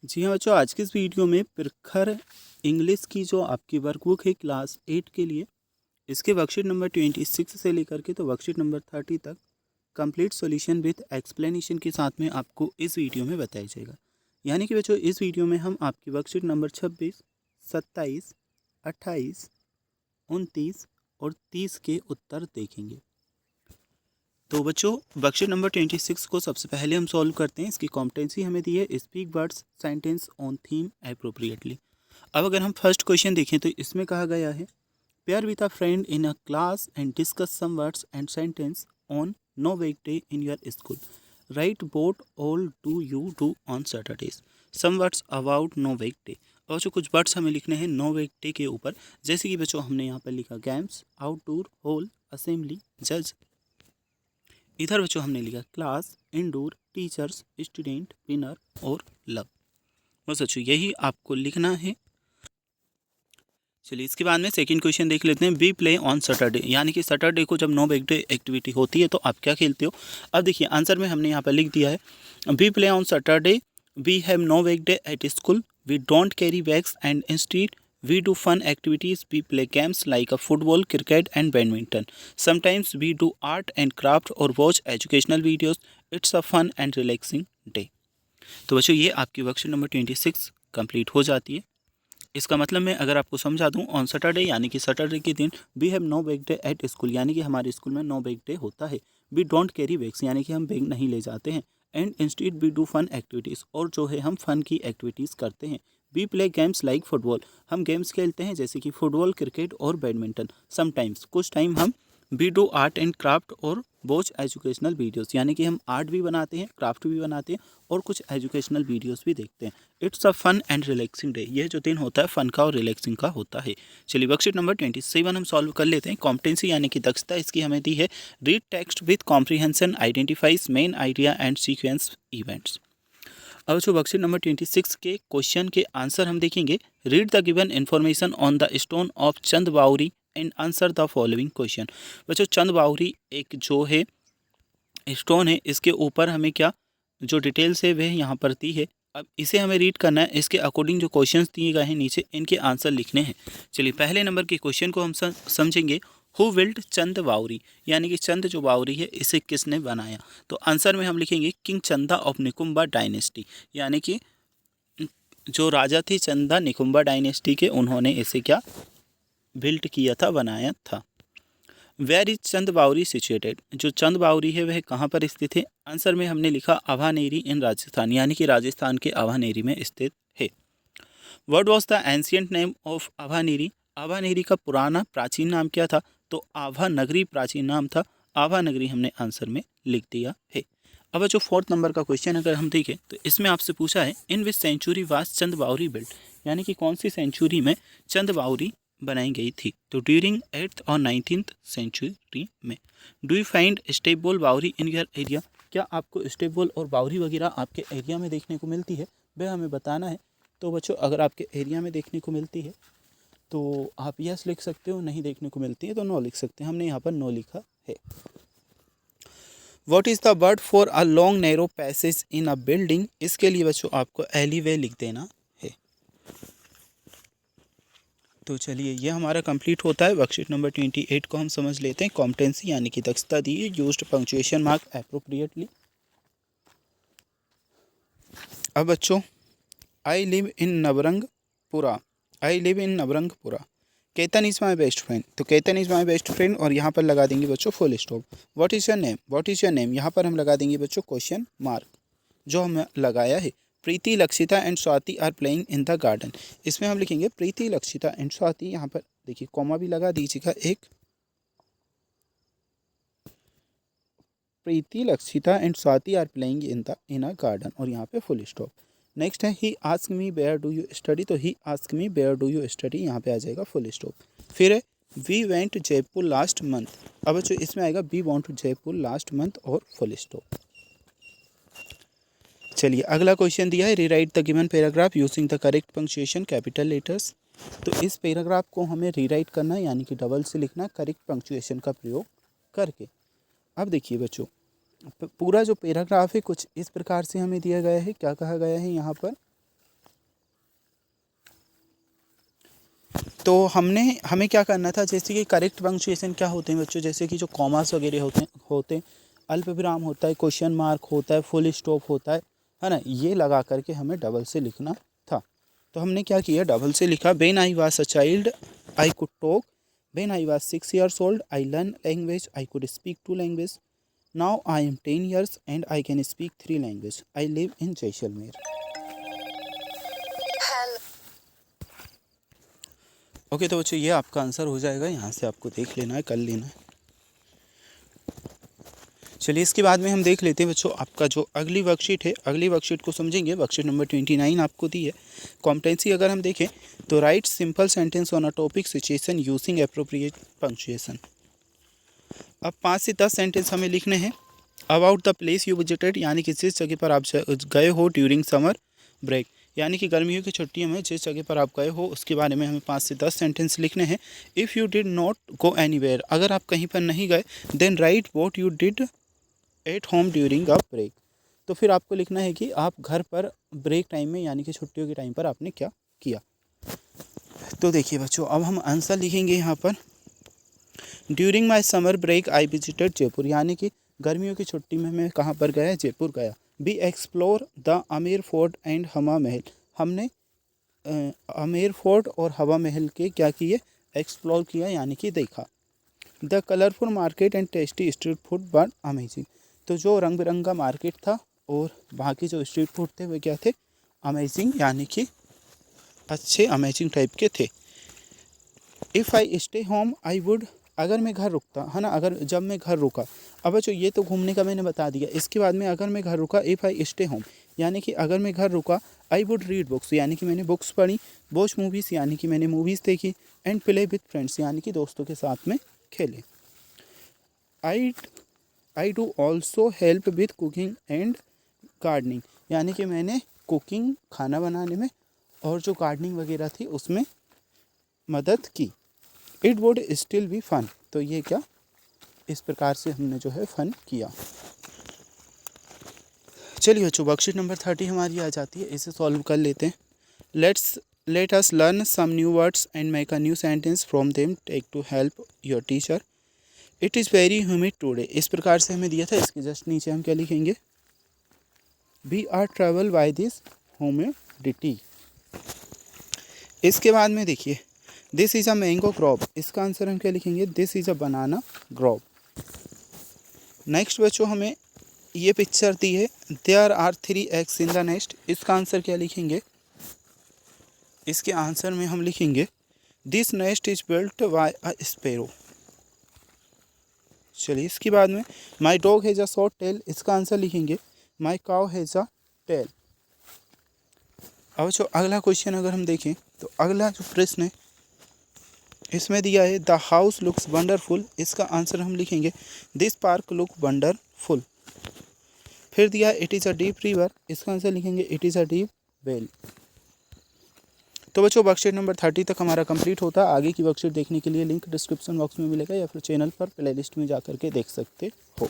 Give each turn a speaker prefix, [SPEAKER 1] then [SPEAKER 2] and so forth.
[SPEAKER 1] जी हाँ बच्चों, आज की इस वीडियो में प्रखर इंग्लिश की जो आपकी वर्कबुक है क्लास 8 के लिए, इसके वर्कशीट नंबर 26 से लेकर के तो वर्कशीट नंबर 30 तक कंप्लीट सॉल्यूशन विद एक्सप्लेनेशन के साथ में आपको इस वीडियो में बताया जाएगा। यानी कि बच्चों इस वीडियो में हम आपकी वर्कशीट नंबर 26, 27, 28, 29 और 30 के उत्तर देखेंगे। तो बच्चों वर्कशीट नंबर 26 को सबसे पहले हम सॉल्व करते हैं। इसकी कॉम्पिटेंसी हमें दी है speak words sentence on theme appropriately. अब अगर हम फर्स्ट क्वेश्चन देखें तो इसमें कहा गया है pair with a friend in a class and discuss some words and sentence on no weekday in your school. Write what all do you do on Saturdays. Some words about no weekday. और बच्चों कुछ words हमें लिखने हैं no वीकडे के ऊपर, जैसे कि बच्चों हमने यहाँ पर लिखा गेम्स, आउटडोर, हॉल, असेंबली, जज। इधर बच्चों हमने लिखा class, indoor, teachers, student, winner और लव। बस बच्चों यही आपको लिखना है। चलिए इसके बाद में सेकंड क्वेश्चन देख लेते हैं। वी प्ले ऑन सैटरडे, यानी कि सैटरडे को जब नो वीकडे एक्टिविटी होती है तो आप क्या खेलते हो। अब देखिए आंसर में हमने यहाँ पर लिख दिया है we play on Saturday, we have no weekday at school, we don't carry bags and instead we do fun activities, we play games like a football, cricket and badminton. Sometimes we do art and craft or watch educational videos. It's a fun and relaxing day. तो बच्चों ये आपकी worksheet number 26 complete हो जाती है। इसका मतलब मैं अगर आपको समझा दूं, ऑन सैटरडे यानी कि सैटरडे के दिन we have no weekday at school, यानी कि हमारे स्कूल में नो वीकडे होता है। वी डोंट कैरी बैग्स, यानी कि हम बैग नहीं ले जाते हैं। And instead we do fun activities, और जो है हम फन की एक्टिविटीज़ करते हैं। We play games like football, हम गेम्स खेलते हैं जैसे कि फुटबॉल, क्रिकेट और बैडमिंटन। समटाइम्स, कुछ टाइम हम we do art and craft और वॉच एजुकेशनल वीडियोस, यानी कि हम आर्ट भी बनाते हैं, क्राफ्ट भी बनाते हैं और कुछ एजुकेशनल वीडियोस भी देखते हैं। It's a fun and relaxing day, यह जो दिन होता है फन का और रिलैक्सिंग का होता है। चलिए वर्कशीट नंबर 27 हम सॉल्व कर लेते हैं। कॉम्पिटेंसी यानी कि दक्षता इसकी हमें दी है read text with comprehension, identifies main idea and sequence events. अब जो वर्कशीट नंबर 26 के क्वेश्चन के आंसर हम देखेंगे। Read the given information on the stone of Chand Bauri and answer the following question. बच्चों चंद बाउरी एक जो है स्टोन है, इसके ऊपर हमें क्या जो डिटेल्स है वह यहाँ पर दी है। अब इसे हमें रीड करना है, इसके अकॉर्डिंग जो क्वेश्चंस दिए गए हैं नीचे इनके आंसर लिखने हैं। चलिए पहले नंबर के क्वेश्चन को हम समझेंगे। हु बिल्ट चंद बाउरी, यानी कि चंद जो बाउरी है इसे किसने बनाया। तो आंसर में हम लिखेंगे किंग चंदा ऑफ निकुम्बा डायनेस्टी, यानी कि जो राजा थे चंदा निकुम्बा डायनेस्टी के, उन्होंने इसे क्या बिल्ट किया था, बनाया था। Where is Chand Baori situated, जो चंद बाउरी है वह कहाँ पर स्थित है। आंसर में हमने लिखा अभानेरी इन राजस्थान, यानी कि राजस्थान के अभानेरी में स्थित है। What was the ancient name of Abhaneri, Abhaneri का पुराना प्राचीन नाम क्या था। तो आभा नगरी प्राचीन नाम था, आभा नगरी हमने आंसर में लिख दिया है। अब जो फोर्थ नंबर का क्वेश्चन अगर हम देखें तो इसमें आपसे पूछा है in which century was Chand Baori built, यानी कि कौन सी सेंचुरी में चंद बाउरी बनाई गई थी। तो ड्यूरिंग 8th और 19th सेंचुरी में। Do you find step ball Bauri in your area, क्या आपको स्टेप बॉल और बाउरी वगैरह आपके एरिया में देखने को मिलती है, वह हमें बताना है। तो बच्चों अगर आपके एरिया में देखने को मिलती है तो आप यस लिख सकते हो, नहीं देखने को मिलती है तो नो लिख सकते हैं। हमने यहाँ पर नो लिखा है। What is the word for a long narrow passage in a building, इसके लिए बच्चों आपको एलीवे लिख देना है। तो चलिए ये हमारा कंप्लीट होता है। वर्कशीट नंबर 28 को हम समझ लेते हैं। कॉम्पिटेंसी यानी कि दक्षता दी है, यूज्ड पंक्चुएशन मार्क एप्रोप्रिएटली। अब बच्चों I live in Navrangpura, I live in Navrangpura, Ketan is my best friend, तो Ketan is my best friend और यहाँ पर लगा देंगे बच्चों full stop. What is your name, what is your name, यहाँ पर हम लगा देंगे बच्चों क्वेश्चन मार्क जो हमें लगाया है। Preeti, Lakshita and Swati are playing in the garden, इसमें हम लिखेंगे प्रीति, लक्षिता एंड स्वाति, यहाँ पर देखिए कॉमा भी लगा दीजिएगा एक। Preeti, Lakshita and Swati are playing in a garden और यहाँ पे फुल स्टॉप। नेक्स्ट है he ask me where do you study, तो he ask me where do you study, यहाँ पे आ जाएगा फुल स्टॉप। फिर है we went Jaipur last month, अब बच्चों इसमें आएगा we want Jaipur last month और फुल स्टॉप। चलिए अगला क्वेश्चन दिया है rewrite the given paragraph using the correct punctuation capital letters, तो इस पैराग्राफ को हमें रीराइट करना है, यानी कि डबल से लिखना करेक्ट पंक्चुएशन का प्रयोग करके। अब देखिए बच्चों पूरा जो पैराग्राफ है कुछ इस प्रकार से हमें दिया गया है। क्या कहा गया है यहाँ पर तो हमें क्या करना था, जैसे कि करेक्ट पंक्चुएशन क्या होते हैं बच्चों, जैसे कि जो कॉमास वगैरह होते हैं, अल्प विराम होता है, क्वेश्चन मार्क होता है, फुल स्टॉप होता है ना, ये लगा करके हमें डबल से लिखना था। तो हमने क्या किया, डबल से लिखा। When I was a child I could talk, when I was 6 years old I learn language, I could speak 2 languages, now I am 10 years and I can speak 3 language, I live in Jaisalmer. Okay तो बच्चों ये आपका answer हो जाएगा, यहाँ से आपको देख लेना है, कर लेना है। चलिए इसके बाद में हम देख लेते हैं बच्चों आपका जो अगली वर्कशीट है, अगली वर्कशीट को समझेंगे। वर्कशीट नंबर 29 आपको दी है। कॉम्पिटेंसी अगर हम देखें तो right simple sentence on a topic situation using appropriate punctuation. अब 5 से 10 सेंटेंस हमें लिखने हैं। About the place you visited, यानी कि जिस जगह पर आप गए हो ड्यूरिंग समर ब्रेक, यानी कि गर्मियों की छुट्टियों में जिस जगह पर आप गए हो उसके बारे में हमें 5 से 10 सेंटेंस लिखने हैं। If you did not go anywhere, अगर आप कहीं पर नहीं गए, then write what you did at home during a break. तो फिर आपको लिखना है कि आप घर पर ब्रेक टाइम में, यानी कि छुट्टियों के टाइम पर आपने क्या किया। तो देखिए बच्चों अब हम आंसर लिखेंगे यहाँ पर। During my summer break I visited Jaipur, यानी कि गर्मियों की छुट्टी में मैं कहाँ पर गया, जयपुर गया। B explore the Amer fort and हवा महल, हमने आमेर फोर्ट और हवा महल के क्या किए, एक्सप्लोर किया, यानी कि देखा। The colourful market and tasty street food were amazing, तो जो रंग बिरंगा मार्केट था और वहाँ के जो स्ट्रीट फूड थे वे क्या थे, अमेजिंग, यानी कि अच्छे, अमेजिंग टाइप के थे। If I stay home I would, अगर मैं घर रुकता है ना, अगर जब मैं घर रुका। अब बच्चों ये तो घूमने का मैंने बता दिया। इसके बाद में अगर मैं घर रुका, इफ़ आई स्टे होम, यानी कि अगर मैं घर रुका, आई वुड रीड बुक्स, यानी कि मैंने बुक्स पढ़ी, वॉच मूवीज़, यानी कि मैंने मूवीज़ देखी, एंड प्ले विद फ्रेंड्स, यानी कि दोस्तों के साथ में खेले। I do also help with cooking and gardening, यानी कि मैंने कुकिंग, खाना बनाने में, और जो गार्डनिंग वगैरह थी उसमें मदद की। It would still be fun, तो ये क्या, इस प्रकार से हमने जो है फ़न किया। चलिए बच्चों वर्कशीट नंबर 30 हमारी आ जाती है, इसे सॉल्व कर लेते हैं। Let us learn some new words and make a new sentence from them, take to help your teacher. It is very humid today, इस प्रकार से हमें दिया था। इसके जस्ट नीचे हम क्या लिखेंगे, we are travel by this humidity. इसके बाद में देखिए this is a mango crop, इसका आंसर हम क्या लिखेंगे, this is a banana crop. Next बच्चों हमें ये पिक्चर दी है, there are 3 eggs in the nest, इसका आंसर क्या लिखेंगे, इसके आंसर में हम लिखेंगे this nest is built by a sparrow. चलिए इसके बाद में my dog has a short tail, इसका आंसर लिखेंगे माई काउ हैज़ अ टेल। अब जो अगला क्वेश्चन अगर हम देखें तो अगला जो प्रश्न है इसमें दिया है द हाउस लुक्स वंडरफुल, इसका आंसर हम लिखेंगे दिस पार्क लुक वंडरफुल। फिर दिया it is a deep river, इसका आंसर लिखेंगे it is a deep well. तो बच्चों वर्कशीट नंबर 30 तक हमारा कंप्लीट होता है। आगे की वर्कशीट देखने के लिए लिंक डिस्क्रिप्शन बॉक्स में मिलेगा या फिर चैनल पर प्लेलिस्ट में जा करके देख सकते हो।